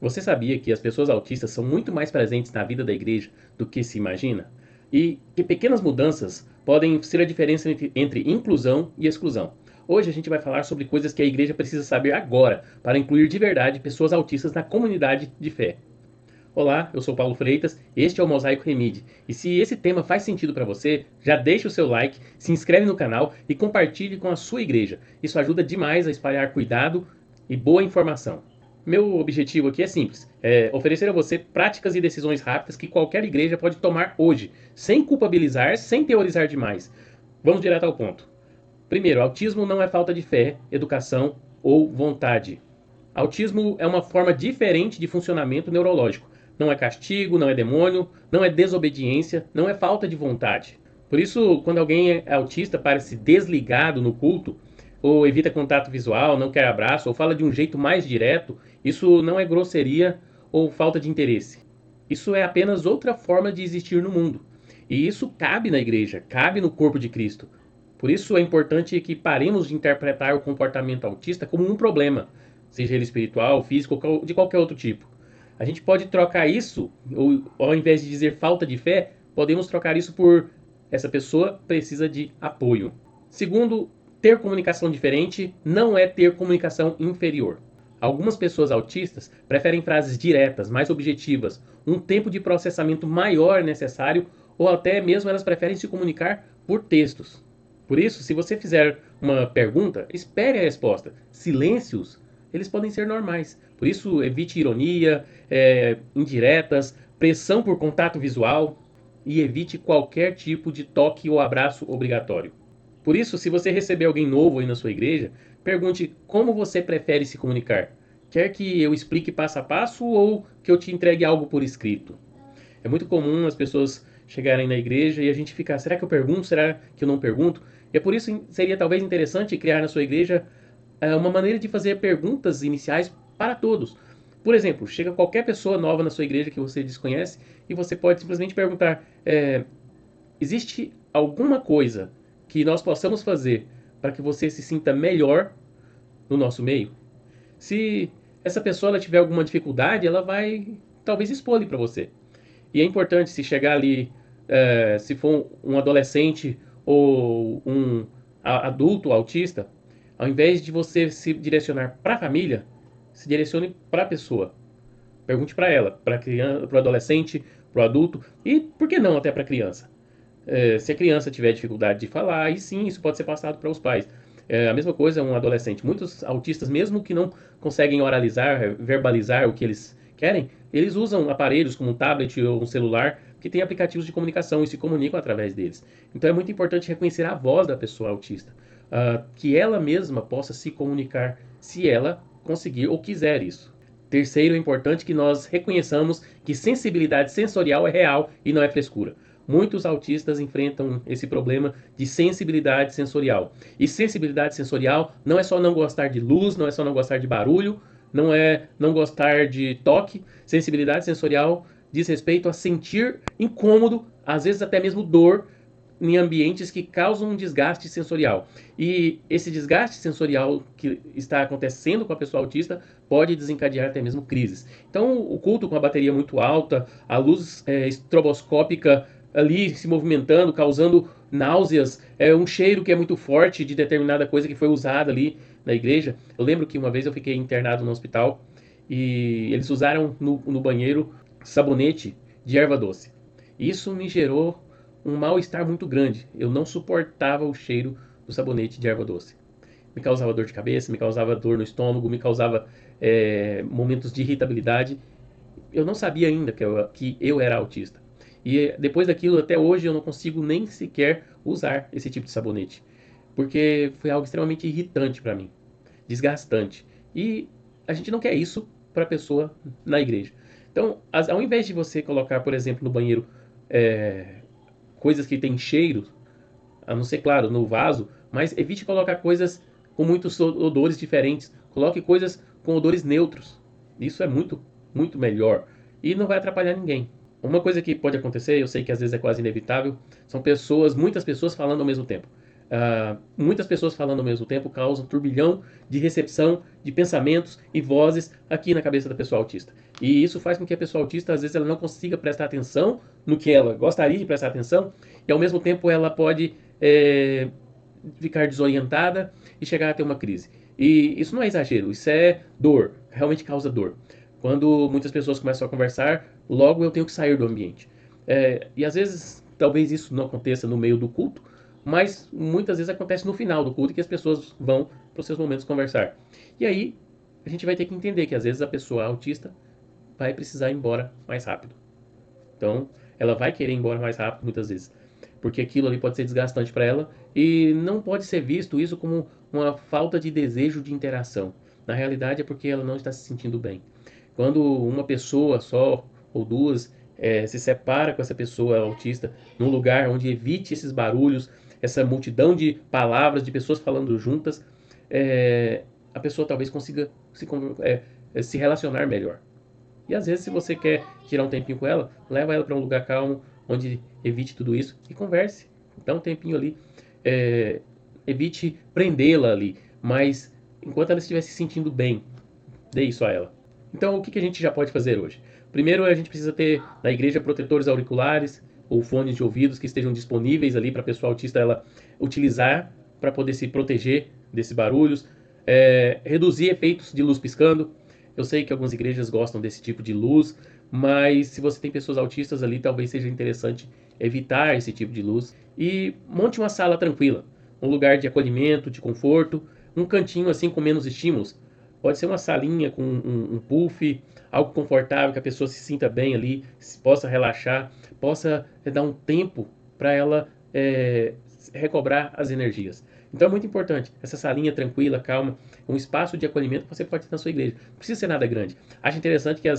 Você sabia que as pessoas autistas são muito mais presentes na vida da igreja do que se imagina? E que pequenas mudanças podem ser a diferença entre inclusão e exclusão. Hoje a gente vai falar sobre coisas que a igreja precisa saber agora para incluir de verdade pessoas autistas na comunidade de fé. Olá, eu sou Paulo Freitas, este é o Mosaico Remide. E se esse tema faz sentido para você, já deixa o seu like, se inscreve no canal e compartilhe com a sua igreja. Isso ajuda demais a espalhar cuidado e boa informação. Meu objetivo aqui é simples, é oferecer a você práticas e decisões rápidas que qualquer igreja pode tomar hoje, sem culpabilizar, sem teorizar demais. Vamos direto ao ponto. Primeiro, autismo não é falta de fé, educação ou vontade. Autismo é uma forma diferente de funcionamento neurológico. Não é castigo, não é demônio, não é desobediência, não é falta de vontade. Por isso, quando alguém é autista, parece desligado no culto, ou evita contato visual, não quer abraço, ou fala de um jeito mais direto, isso não é grosseria ou falta de interesse. Isso é apenas outra forma de existir no mundo. E isso cabe na igreja, cabe no corpo de Cristo. Por isso é importante que paremos de interpretar o comportamento autista como um problema, seja ele espiritual, físico ou de qualquer outro tipo. A gente pode trocar isso, ou ao invés de dizer falta de fé, podemos trocar isso por essa pessoa precisa de apoio. Segundo, ter comunicação diferente não é ter comunicação inferior. Algumas pessoas autistas preferem frases diretas, mais objetivas, um tempo de processamento maior necessário, ou até mesmo elas preferem se comunicar por textos. Por isso, se você fizer uma pergunta, espere a resposta. Silêncios, eles podem ser normais. Por isso, evite ironia, indiretas, pressão por contato visual e evite qualquer tipo de toque ou abraço obrigatório. Por isso, se você receber alguém novo aí na sua igreja, pergunte como você prefere se comunicar. Quer que eu explique passo a passo ou que eu te entregue algo por escrito? É muito comum as pessoas chegarem na igreja e a gente ficar, será que eu pergunto? Será que eu não pergunto? E é por isso que seria talvez interessante criar na sua igreja uma maneira de fazer perguntas iniciais para todos. Por exemplo, chega qualquer pessoa nova na sua igreja que você desconhece e você pode simplesmente perguntar: existe alguma coisa que nós possamos fazer para que você se sinta melhor no nosso meio? Se essa pessoa ela tiver alguma dificuldade, ela vai talvez expor para você. E é importante se chegar ali, se for um adolescente ou um adulto autista, ao invés de você se direcionar para a família, se direcione para a pessoa. Pergunte para ela, para o adolescente, para o adulto e, por que não, até para a criança. Se a criança tiver dificuldade de falar, aí sim isso pode ser passado para os pais. A mesma coisa um adolescente. Muitos autistas, mesmo que não conseguem oralizar, verbalizar o que eles querem, eles usam aparelhos como um tablet ou um celular que tem aplicativos de comunicação e se comunicam através deles. Então é muito importante reconhecer a voz da pessoa autista, que ela mesma possa se comunicar se ela conseguir ou quiser isso. Terceiro, é importante que nós reconheçamos que sensibilidade sensorial é real e não é frescura. Muitos autistas enfrentam esse problema de sensibilidade sensorial. E sensibilidade sensorial não é só não gostar de luz, não é só não gostar de barulho, não é não gostar de toque. Sensibilidade sensorial diz respeito a sentir incômodo, às vezes até mesmo dor, em ambientes que causam um desgaste sensorial. E esse desgaste sensorial que está acontecendo com a pessoa autista pode desencadear até mesmo crises. Então, o culto com a bateria muito alta, a luz estroboscópica ali se movimentando, causando náuseas, um cheiro que é muito forte de determinada coisa que foi usada ali na igreja. Eu lembro que uma vez eu fiquei internado no hospital e eles usaram no banheiro sabonete de erva doce. Isso me gerou um mal-estar muito grande. Eu não suportava o cheiro do sabonete de erva doce. Me causava dor de cabeça, me causava dor no estômago, me causava momentos de irritabilidade. Eu não sabia ainda que eu era autista. E depois daquilo, até hoje, eu não consigo nem sequer usar esse tipo de sabonete. Porque foi algo extremamente irritante para mim, desgastante. E a gente não quer isso para a pessoa na igreja. Então, ao invés de você colocar, por exemplo, no banheiro coisas que têm cheiro, a não ser, claro, no vaso, mas evite colocar coisas com muitos odores diferentes. Coloque coisas com odores neutros. Isso é muito, muito melhor. E não vai atrapalhar ninguém. Uma coisa que pode acontecer, eu sei que às vezes é quase inevitável, são muitas pessoas falando ao mesmo tempo. Muitas pessoas falando ao mesmo tempo causam turbilhão de recepção de pensamentos e vozes aqui na cabeça da pessoa autista. E isso faz com que a pessoa autista, às vezes, ela não consiga prestar atenção no que ela gostaria de prestar atenção, e ao mesmo tempo ela pode ficar desorientada e chegar a ter uma crise. E isso não é exagero, isso é dor, realmente causa dor. Quando muitas pessoas começam a conversar, logo eu tenho que sair do ambiente. E às vezes, talvez isso não aconteça no meio do culto, mas muitas vezes acontece no final do culto que as pessoas vão para os seus momentos conversar. E aí a gente vai ter que entender que às vezes a pessoa autista vai precisar ir embora mais rápido. Então, ela vai querer ir embora mais rápido muitas vezes, porque aquilo ali pode ser desgastante para ela e não pode ser visto isso como uma falta de desejo de interação. Na realidade é porque ela não está se sentindo bem. Quando uma pessoa só ou duas se separa com essa pessoa autista num lugar onde evite esses barulhos, essa multidão de palavras, de pessoas falando juntas, a pessoa talvez consiga se relacionar melhor. E às vezes, se você quer tirar um tempinho com ela, leva ela para um lugar calmo, onde evite tudo isso e converse. Dá um tempinho ali. Evite prendê-la ali, mas enquanto ela estiver se sentindo bem, dê isso a ela. Então, o que a gente já pode fazer hoje? Primeiro, a gente precisa ter na igreja protetores auriculares ou fones de ouvidos que estejam disponíveis ali para a pessoa autista ela utilizar para poder se proteger desses barulhos. Reduzir efeitos de luz piscando. Eu sei que algumas igrejas gostam desse tipo de luz, mas se você tem pessoas autistas ali, talvez seja interessante evitar esse tipo de luz. E monte uma sala tranquila, um lugar de acolhimento, de conforto, um cantinho assim com menos estímulos. Pode ser uma salinha com um puff, algo confortável, que a pessoa se sinta bem ali, possa relaxar, possa dar um tempo para ela recobrar as energias. Então é muito importante, essa salinha tranquila, calma, um espaço de acolhimento que você pode ter na sua igreja. Não precisa ser nada grande. Acho interessante que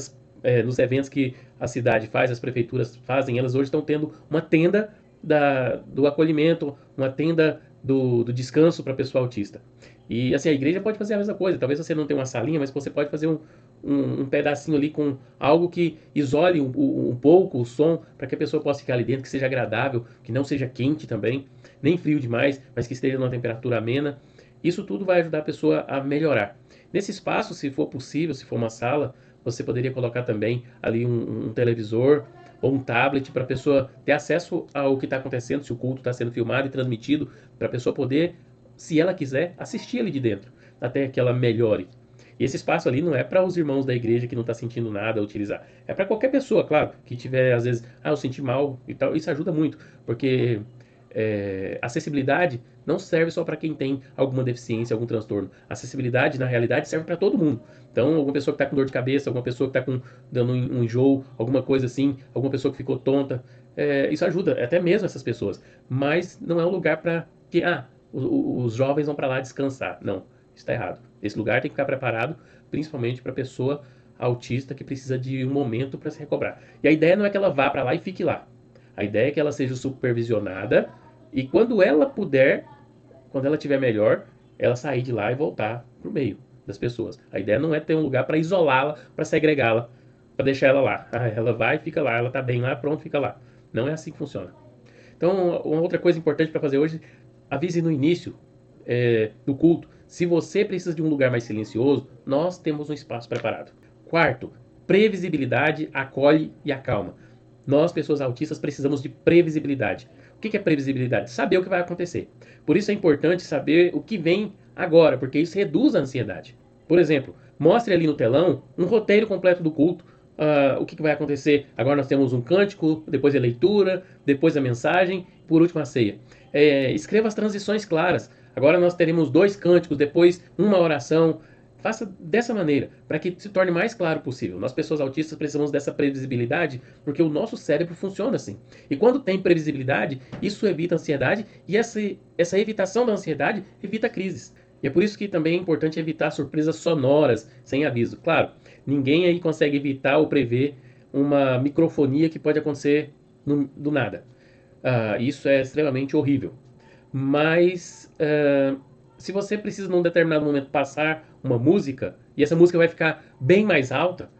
nos eventos que a cidade faz, as prefeituras fazem, elas hoje estão tendo uma tenda do acolhimento, uma tenda do descanso para a pessoa autista. E assim, a igreja pode fazer a mesma coisa. Talvez você não tenha uma salinha, mas você pode fazer um pedacinho ali com algo que isole um pouco o som, para que a pessoa possa ficar ali dentro, que seja agradável, que não seja quente também, nem frio demais, mas que esteja numa temperatura amena. Isso tudo vai ajudar a pessoa a melhorar. Nesse espaço, se for possível, se for uma sala, você poderia colocar também ali um televisor ou um tablet para a pessoa ter acesso ao que está acontecendo, se o culto está sendo filmado e transmitido, para a pessoa poder, se ela quiser, assistir ali de dentro, até que ela melhore. E esse espaço ali não é para os irmãos da igreja que não está sentindo nada a utilizar. É para qualquer pessoa, claro, que tiver, às vezes, eu senti mal e tal. Isso ajuda muito, porque acessibilidade não serve só para quem tem alguma deficiência, algum transtorno. Acessibilidade, na realidade, serve para todo mundo. Então, alguma pessoa que está com dor de cabeça, alguma pessoa que está dando um enjoo, alguma coisa assim, alguma pessoa que ficou tonta, isso ajuda, até mesmo essas pessoas. Mas não é um lugar para que, os jovens vão para lá descansar. Não, isso está errado. Esse lugar tem que ficar preparado, principalmente para a pessoa autista que precisa de um momento para se recobrar. E a ideia não é que ela vá para lá e fique lá. A ideia é que ela seja supervisionada e quando ela puder, quando ela estiver melhor, ela sair de lá e voltar pro meio das pessoas. A ideia não é ter um lugar para isolá-la, para segregá-la, para deixar ela lá. Ela vai e fica lá, ela tá bem lá, pronto, fica lá. Não é assim que funciona. Então, uma outra coisa importante para fazer hoje, avise no início do culto. Se você precisa de um lugar mais silencioso, nós temos um espaço preparado. Quarto, previsibilidade acolhe e acalma. Nós, pessoas autistas, precisamos de previsibilidade. O que é previsibilidade? Saber o que vai acontecer. Por isso é importante saber o que vem agora, porque isso reduz a ansiedade. Por exemplo, mostre ali no telão um roteiro completo do culto. O que vai acontecer? Agora nós temos um cântico, depois a leitura, depois a mensagem, por último a ceia. Escreva as transições claras. Agora nós teremos 2 cânticos, depois uma oração. Faça dessa maneira, para que se torne mais claro possível. Nós, pessoas autistas, precisamos dessa previsibilidade, porque o nosso cérebro funciona assim. E quando tem previsibilidade, isso evita ansiedade, e essa evitação da ansiedade evita crises. E é por isso que também é importante evitar surpresas sonoras, sem aviso. Claro, ninguém aí consegue evitar ou prever uma microfonia que pode acontecer do nada. Isso é extremamente horrível. Mas se você precisa num determinado momento passar uma música e essa música vai ficar bem mais alta,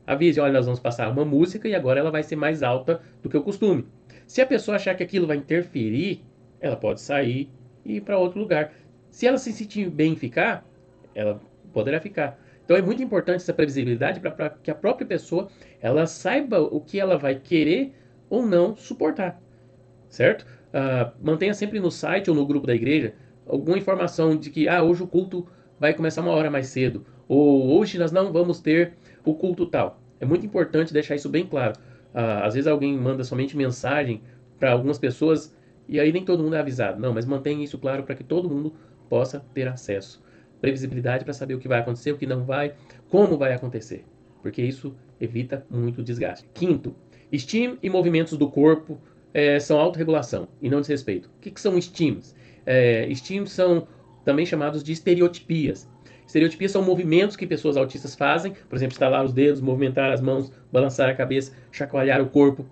avise, olha, nós vamos passar uma música e agora ela vai ser mais alta do que o costume. Se a pessoa achar que aquilo vai interferir, ela pode sair e ir para outro lugar. Se ela se sentir bem em ficar, ela poderá ficar. Então é muito importante essa previsibilidade para que a própria pessoa ela saiba o que ela vai querer ou não suportar, certo? Mantenha sempre no site ou no grupo da igreja alguma informação de que hoje o culto vai começar uma hora mais cedo, ou hoje nós não vamos ter o culto tal. É muito importante deixar isso bem claro. Às vezes alguém manda somente mensagem para algumas pessoas e aí nem todo mundo é avisado. Não, mas mantenha isso claro para que todo mundo possa ter acesso. Previsibilidade para saber o que vai acontecer, o que não vai, como vai acontecer, porque isso evita muito desgaste. Quinto, estímulo e movimentos do corpo são autorregulação e não desrespeito. O que são estímulos? Estímulos são também chamados de estereotipias. Estereotipias são movimentos que pessoas autistas fazem, por exemplo, estalar os dedos, movimentar as mãos, balançar a cabeça, chacoalhar o corpo,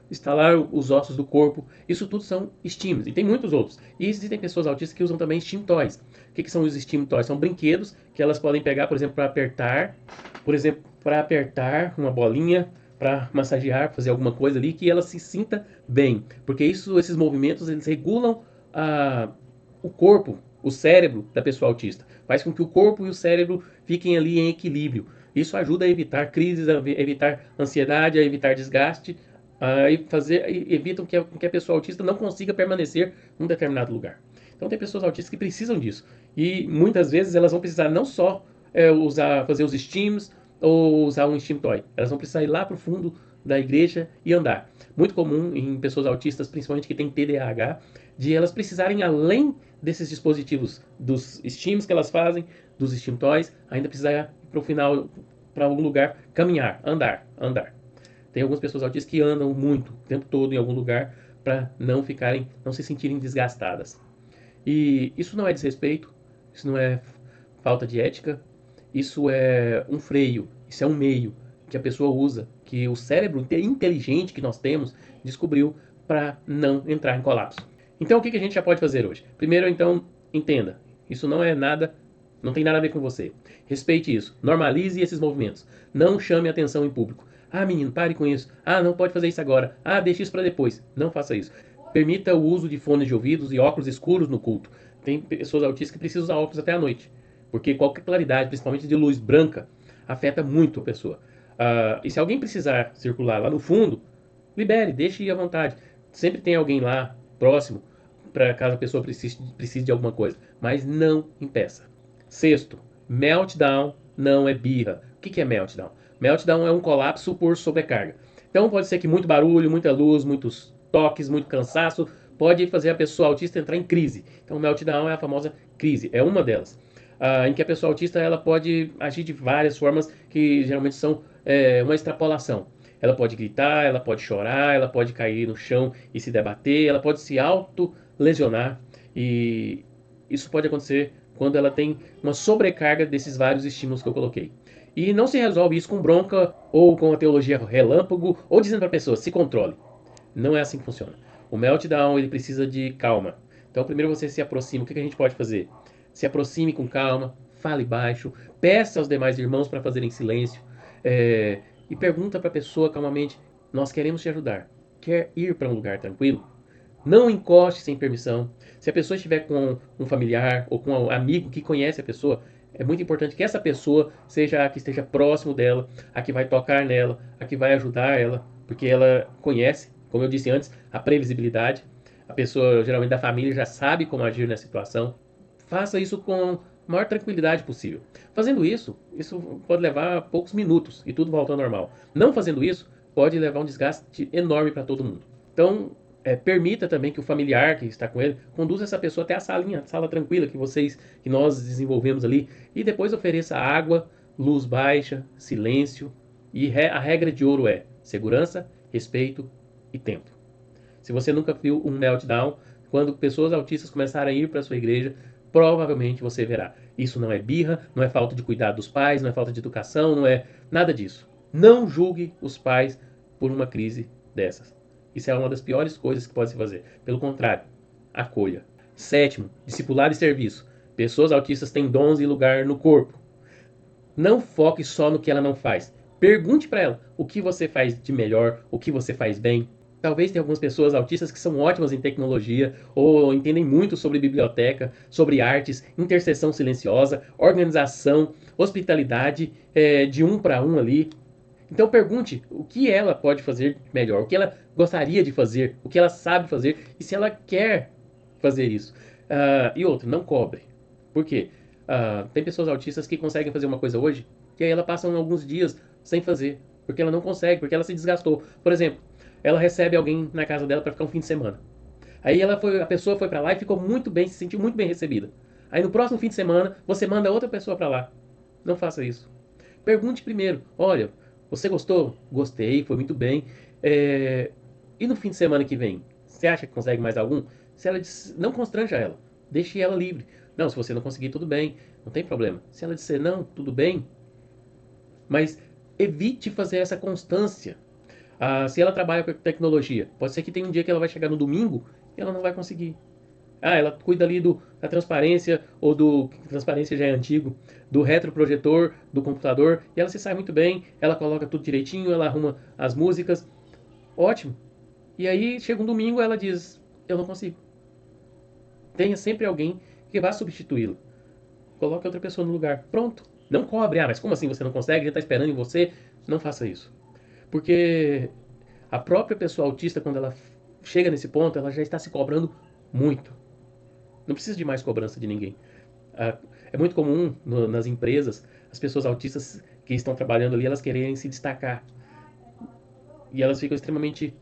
estalar os ossos do corpo. Isso tudo são estímulos. E tem muitos outros. E existem pessoas autistas que usam também estímulos. O que são os estímulos? São brinquedos que elas podem pegar, por exemplo, para apertar uma bolinha, para massagear, fazer alguma coisa ali que ela se sinta bem, porque esses movimentos eles regulam o corpo, o cérebro da pessoa autista, faz com que o corpo e o cérebro fiquem ali em equilíbrio. Isso ajuda a evitar crises, a evitar ansiedade, a evitar desgaste, evitam que a pessoa autista não consiga permanecer num determinado lugar. Então tem pessoas autistas que precisam disso e muitas vezes elas vão precisar não só fazer os estímulos ou usar um steam toy. Elas vão precisar ir lá para o fundo da igreja e andar. Muito comum em pessoas autistas, principalmente que têm TDAH, de elas precisarem, além desses dispositivos, dos estímulos que elas fazem, dos steam toys, ainda precisar ir para o final, para algum lugar, caminhar, andar. Tem algumas pessoas autistas que andam muito, o tempo todo em algum lugar, para não se sentirem desgastadas. E isso não é desrespeito, isso não é falta de ética, isso é um freio, isso é um meio que a pessoa usa, que o cérebro inteligente que nós temos descobriu para não entrar em colapso. Então o que a gente já pode fazer hoje? Primeiro, então, entenda, isso não é nada, não tem nada a ver com você. Respeite isso, normalize esses movimentos, não chame atenção em público. Menino, pare com isso. Não pode fazer isso agora. Deixa isso para depois. Não faça isso. Permita o uso de fones de ouvidos e óculos escuros no culto. Tem pessoas autistas que precisam usar óculos até a noite, porque qualquer claridade, principalmente de luz branca, afeta muito a pessoa. E se alguém precisar circular lá no fundo, libere, deixe ir à vontade. Sempre tem alguém lá próximo para caso a pessoa precise de alguma coisa, mas não impeça. Sexto, meltdown não é birra. O que é meltdown? Meltdown é um colapso por sobrecarga. Então pode ser que muito barulho, muita luz, muitos toques, muito cansaço pode fazer a pessoa autista entrar em crise. Então meltdown é a famosa crise, é uma delas. Em que a pessoa autista ela pode agir de várias formas que geralmente são uma extrapolação. Ela pode gritar, ela pode chorar, ela pode cair no chão e se debater, ela pode se auto-lesionar. E isso pode acontecer quando ela tem uma sobrecarga desses vários estímulos que eu coloquei. E não se resolve isso com bronca ou com a teologia relâmpago ou dizendo para a pessoa, se controle. Não é assim que funciona. O meltdown ele precisa de calma. Então primeiro você se aproxima. O que a gente pode fazer? Se aproxime com calma, fale baixo, peça aos demais irmãos para fazerem silêncio e pergunta para a pessoa calmamente, nós queremos te ajudar. Quer ir para um lugar tranquilo? Não encoste sem permissão. Se a pessoa estiver com um familiar ou com um amigo que conhece a pessoa, é muito importante que essa pessoa seja a que esteja próximo dela, a que vai tocar nela, a que vai ajudar ela, porque ela conhece, como eu disse antes, a previsibilidade. A pessoa, geralmente da família, já sabe como agir nessa situação. Faça isso com a maior tranquilidade possível. Fazendo isso pode levar poucos minutos e tudo volta ao normal. Não fazendo isso, pode levar um desgaste enorme para todo mundo. Então, permita também que o familiar que está com ele conduza essa pessoa até a sala tranquila que nós desenvolvemos ali, e depois ofereça água, luz baixa, silêncio, e a regra de ouro é segurança, respeito e tempo. Se você nunca viu um meltdown, quando pessoas autistas começarem a ir para a sua igreja, provavelmente você verá. Isso não é birra, não é falta de cuidado dos pais, não é falta de educação, não é nada disso. Não julgue os pais por uma crise dessas. Isso é uma das piores coisas que pode se fazer. Pelo contrário, acolha. Sétimo, discipulado e serviço. Pessoas autistas têm dons e lugar no corpo. Não foque só no que ela não faz. Pergunte para ela o que você faz de melhor, o que você faz bem. Talvez tenha algumas pessoas autistas que são ótimas em tecnologia ou entendem muito sobre biblioteca, sobre artes, intercessão silenciosa, organização, hospitalidade, de um para um ali. Então pergunte o que ela pode fazer melhor, o que ela gostaria de fazer, o que ela sabe fazer e se ela quer fazer isso. E outro, não cobre. Por quê? Tem pessoas autistas que conseguem fazer uma coisa hoje que aí ela passa alguns dias sem fazer, porque ela não consegue, porque ela se desgastou. Por exemplo, ela recebe alguém na casa dela para ficar um fim de semana. Aí a pessoa foi para lá e ficou muito bem, se sentiu muito bem recebida. Aí no próximo fim de semana você manda outra pessoa para lá. Não faça isso. Pergunte primeiro: olha, você gostou? Gostei, foi muito bem. E no fim de semana que vem? Você acha que consegue mais algum? Se ela disser, não constranja ela. Deixe ela livre. Não, se você não conseguir, tudo bem. Não tem problema. Se ela disser não, tudo bem. Mas evite fazer essa constância. Se ela trabalha com tecnologia, pode ser que tenha um dia que ela vai chegar no domingo e ela não vai conseguir. Ela cuida ali da transparência, ou do. Transparência já é antigo, do retroprojetor do computador, e ela se sai muito bem, ela coloca tudo direitinho, ela arruma as músicas. Ótimo. E aí chega um domingo ela diz: eu não consigo. Tenha sempre alguém que vá substituí-lo. Coloque outra pessoa no lugar. Pronto. Não cobre. Mas como assim você não consegue? Já está esperando em você? Não faça isso. Porque a própria pessoa autista, quando ela chega nesse ponto, ela já está se cobrando muito. Não precisa de mais cobrança de ninguém. É muito comum nas empresas as pessoas autistas que estão trabalhando ali, elas quererem se destacar. E elas ficam extremamente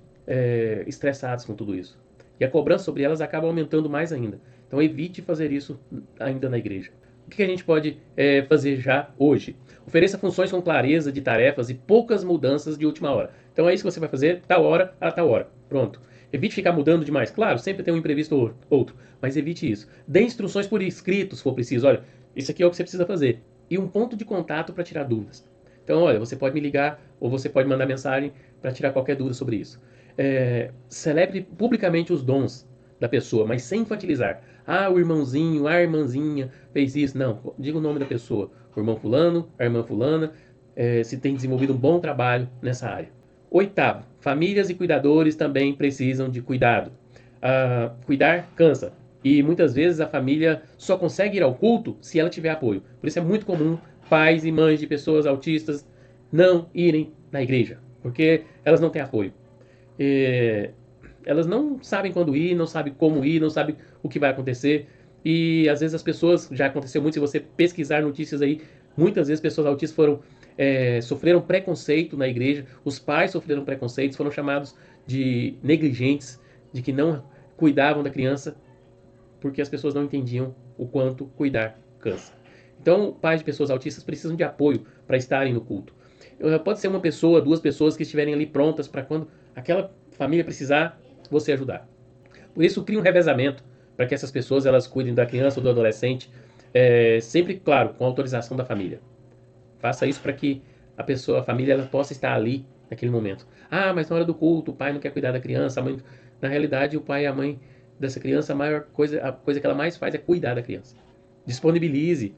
estressadas com tudo isso. E a cobrança sobre elas acaba aumentando mais ainda. Então evite fazer isso ainda na igreja. O que a gente pode fazer já hoje? Ofereça funções com clareza de tarefas e poucas mudanças de última hora. Então é isso que você vai fazer, tal hora a tal hora. Pronto. Evite ficar mudando demais. Claro, sempre tem um imprevisto ou outro, mas evite isso. Dê instruções por escrito, se for preciso. Olha, isso aqui é o que você precisa fazer. E um ponto de contato para tirar dúvidas. Então, olha, você pode me ligar ou você pode mandar mensagem para tirar qualquer dúvida sobre isso. Celebre publicamente os dons da pessoa, mas sem infantilizar. O irmãozinho, a irmãzinha fez isso. Não, diga o nome da pessoa. O irmão fulano, a irmã fulana, se tem desenvolvido um bom trabalho nessa área. Oitavo, famílias e cuidadores também precisam de cuidado. Cuidar cansa. E muitas vezes a família só consegue ir ao culto se ela tiver apoio. Por isso é muito comum pais e mães de pessoas autistas não irem na igreja, porque elas não têm apoio. Elas não sabem quando ir, não sabem como ir, não sabem o que vai acontecer. E às vezes as pessoas, já aconteceu muito, se você pesquisar notícias aí, muitas vezes pessoas autistas sofreram preconceito na igreja, os pais sofreram preconceitos, foram chamados de negligentes, de que não cuidavam da criança, porque as pessoas não entendiam o quanto cuidar cansa. Então, pais de pessoas autistas precisam de apoio para estarem no culto. Pode ser uma pessoa, duas pessoas que estiverem ali prontas para quando aquela família precisar, você ajudar. Por isso, crie um revezamento para que essas pessoas elas cuidem da criança ou do adolescente, sempre, claro, com autorização da família. Faça isso para que a família, ela possa estar ali naquele momento. Mas na hora do culto, o pai não quer cuidar da criança, a mãe... Na realidade, o pai e a mãe dessa criança, a coisa que ela mais faz é cuidar da criança. Disponibilize,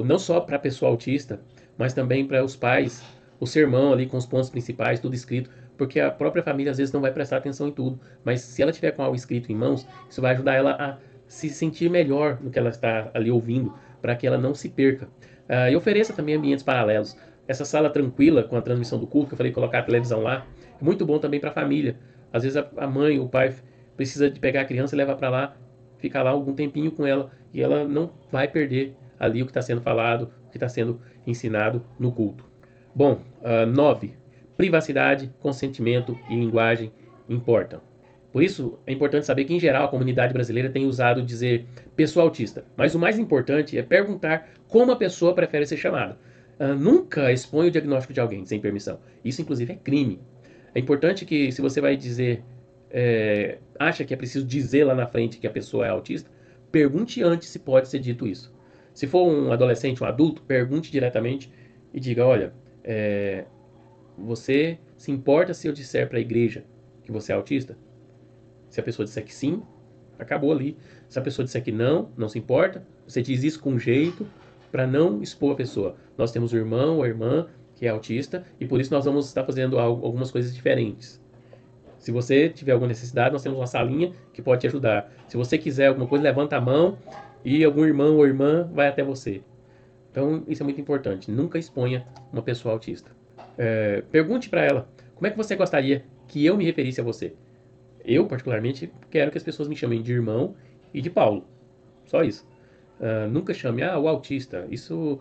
não só para a pessoa autista, mas também para os pais, o sermão ali com os pontos principais, tudo escrito, porque a própria família às vezes não vai prestar atenção em tudo, mas se ela tiver com algo escrito em mãos, isso vai ajudar ela a se sentir melhor no que ela está ali ouvindo, para que ela não se perca. E ofereça também ambientes paralelos. Essa sala tranquila com a transmissão do culto, que eu falei colocar a televisão lá, é muito bom também para a família. Às vezes a mãe, o pai precisa de pegar a criança e levar para lá, ficar lá algum tempinho com ela, e ela não vai perder ali o que está sendo falado, o que está sendo ensinado no culto. Bom, 9. Privacidade, consentimento e linguagem importam. Por isso, é importante saber que, em geral, a comunidade brasileira tem usado dizer pessoa autista. Mas o mais importante é perguntar como a pessoa prefere ser chamada. Nunca expõe o diagnóstico de alguém sem permissão. Isso, inclusive, é crime. É importante que, se você vai dizer, acha que é preciso dizer lá na frente que a pessoa é autista, pergunte antes se pode ser dito isso. Se for um adolescente, um adulto, pergunte diretamente e diga: olha, você se importa se eu disser para a igreja que você é autista? Se a pessoa disser que sim, acabou ali. Se a pessoa disser que não, não se importa, você diz isso com jeito para não expor a pessoa. Nós temos o irmão ou a irmã que é autista e por isso nós vamos estar fazendo algumas coisas diferentes. Se você tiver alguma necessidade, nós temos uma salinha que pode te ajudar. Se você quiser alguma coisa, levanta a mão e algum irmão ou irmã vai até você. Então, isso é muito importante. Nunca exponha uma pessoa autista. Pergunte para ela, como é que você gostaria que eu me referisse a você? Eu, particularmente, quero que as pessoas me chamem de irmão e de Paulo. Só isso. Nunca chame, o autista. Isso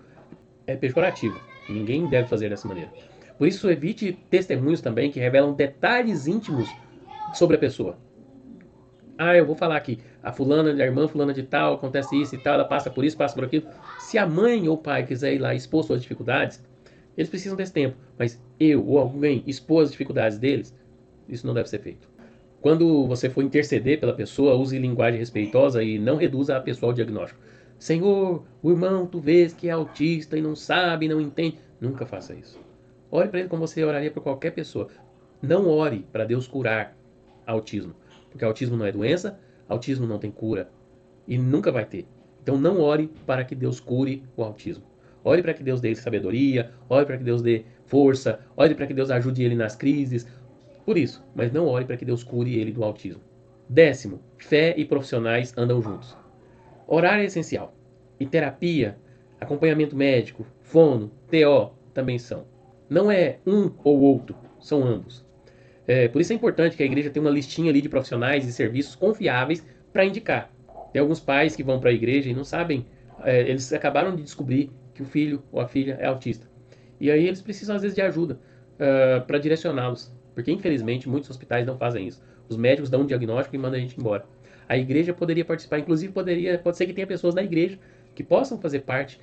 é pejorativo. Ninguém deve fazer dessa maneira. Por isso, evite testemunhos também que revelam detalhes íntimos sobre a pessoa. Eu vou falar aqui, a fulana, a irmã fulana de tal, acontece isso e tal, ela passa por isso, passa por aquilo. Se a mãe ou o pai quiser ir lá expor suas dificuldades, eles precisam desse tempo. Mas eu ou alguém expor as dificuldades deles, isso não deve ser feito. Quando você for interceder pela pessoa, use linguagem respeitosa e não reduza a pessoa ao diagnóstico. Senhor, o irmão, tu vês que é autista e não sabe, não entende. Nunca faça isso. Ore para ele como você oraria para qualquer pessoa. Não ore para Deus curar autismo. Porque autismo não é doença, autismo não tem cura. E nunca vai ter. Então não ore para que Deus cure o autismo. Ore para que Deus dê sabedoria, ore para que Deus dê força, ore para que Deus ajude ele nas crises. Por isso, mas não ore para que Deus cure ele do autismo. 10º, fé e profissionais andam juntos. Orar é essencial. E terapia, acompanhamento médico, fono, TO também são. Não é um ou outro, são ambos. Por isso é importante que a igreja tenha uma listinha ali de profissionais e serviços confiáveis para indicar. Tem alguns pais que vão para a igreja e não sabem, eles acabaram de descobrir que o filho ou a filha é autista. E aí eles precisam às vezes de ajuda para direcioná-los, porque infelizmente muitos hospitais não fazem isso. Os médicos dão um diagnóstico e mandam a gente embora. A igreja poderia participar, inclusive pode ser que tenha pessoas da igreja que possam fazer parte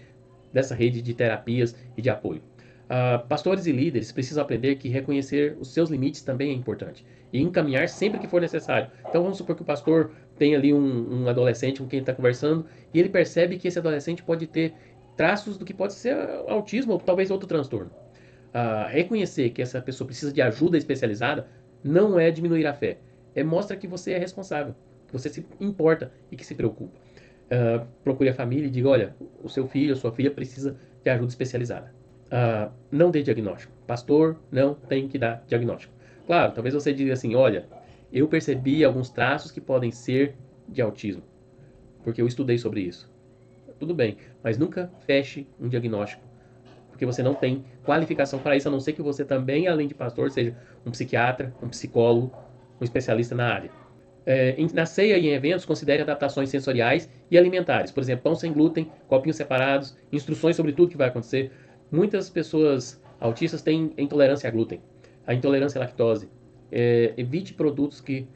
dessa rede de terapias e de apoio. Pastores e líderes precisam aprender que reconhecer os seus limites também é importante e encaminhar sempre que for necessário. Então vamos supor que o pastor tem ali um adolescente com quem está conversando e ele percebe que esse adolescente pode ter traços do que pode ser autismo ou talvez outro transtorno. Reconhecer que essa pessoa precisa de ajuda especializada não é diminuir a fé, mostra que você é responsável, que você se importa e que se preocupa. Procure a família e diga, olha, o seu filho, a sua filha precisa de ajuda especializada. Não dê diagnóstico. Pastor não tem que dar diagnóstico. Claro, talvez você diga assim, olha, eu percebi alguns traços que podem ser de autismo, porque eu estudei sobre isso. Tudo bem, mas nunca feche um diagnóstico, porque você não tem qualificação para isso, a não ser que você também, além de pastor, seja um psiquiatra, um psicólogo, um especialista na área. Na ceia e em eventos, considere adaptações sensoriais e alimentares. Por exemplo, pão sem glúten, copinhos separados, instruções sobre tudo que vai acontecer. Muitas pessoas autistas têm intolerância a glúten, a intolerância à lactose. Evite produtos que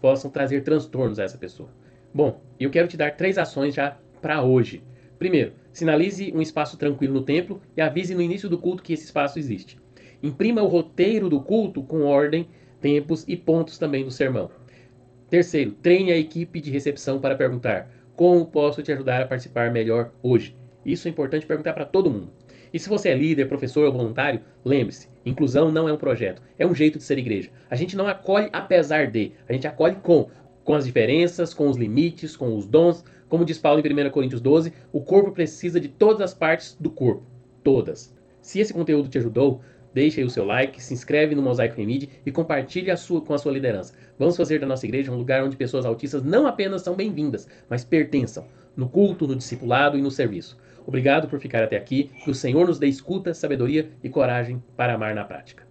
possam trazer transtornos a essa pessoa. Bom, eu quero te dar 3 ações já para hoje. Primeiro, sinalize um espaço tranquilo no templo e avise no início do culto que esse espaço existe. Imprima o roteiro do culto com ordem, tempos e pontos também do sermão. Terceiro, treine a equipe de recepção para perguntar: como posso te ajudar a participar melhor hoje? Isso é importante perguntar para todo mundo. E se você é líder, professor ou voluntário, lembre-se, inclusão não é um projeto, é um jeito de ser igreja. A gente não acolhe apesar de, a gente acolhe com as diferenças, com os limites, com os dons. Como diz Paulo em 1 Coríntios 12, o corpo precisa de todas as partes do corpo. Todas. Se esse conteúdo te ajudou, deixe aí o seu like, se inscreve no Mosaico Remídio e compartilhe com a sua liderança. Vamos fazer da nossa igreja um lugar onde pessoas autistas não apenas são bem-vindas, mas pertençam no culto, no discipulado e no serviço. Obrigado por ficar até aqui. Que o Senhor nos dê escuta, sabedoria e coragem para amar na prática.